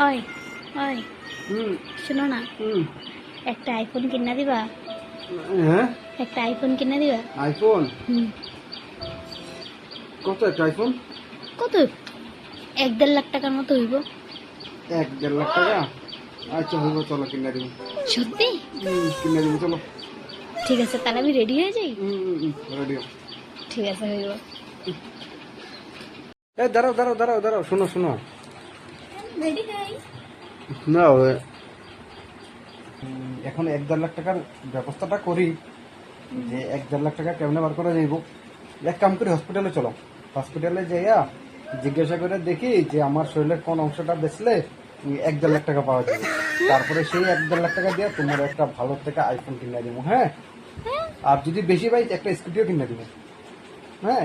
ওই ওই হুম শোনো না, হুম একটা আইফোন কিনা দিবা? হ্যাঁ একটা আইফোন কিনা দিবা? আইফোন হুম। কত একটা আইফোন? কত? 1-1.5 লাখ টাকার মতো হইব। 1-1.5 লাখ টাকা? আচ্ছা হইব, চলো কিনে দিব। সত্যি? কিনে দিব চলো। ঠিক আছে, তাহলে আমি রেডি হয়ে যাই। রেডিও। ঠিক আছে, হইব। এই দাঁড়াও দাঁড়াও দাঁড়াও দাঁড়াও, শোনো শোনো। রেডি হই। না এখন 1-1.5 লাখ টাকার ব্যবস্থাটা করি, যে 1-1.5 লাখ টাকা কেমনে বার করা যাইব। এক কাম করি, হসপিটালে চলো। হসপিটালে যাইয়া জিজ্ঞাসা করে দেখি যে আমার শরীরের কোন অংশটা বেচলে 1-1.5 লাখ টাকা পাওয়া যাবে। তারপরে সেই 1-1.5 লাখ টাকা দিয়ে তোমার একটা ভালো থেকে আইফোন কিনে দিব। হ্যাঁ, আর যদি বেশি পাই একটা স্কুটিও কিনে দিব। হ্যাঁ।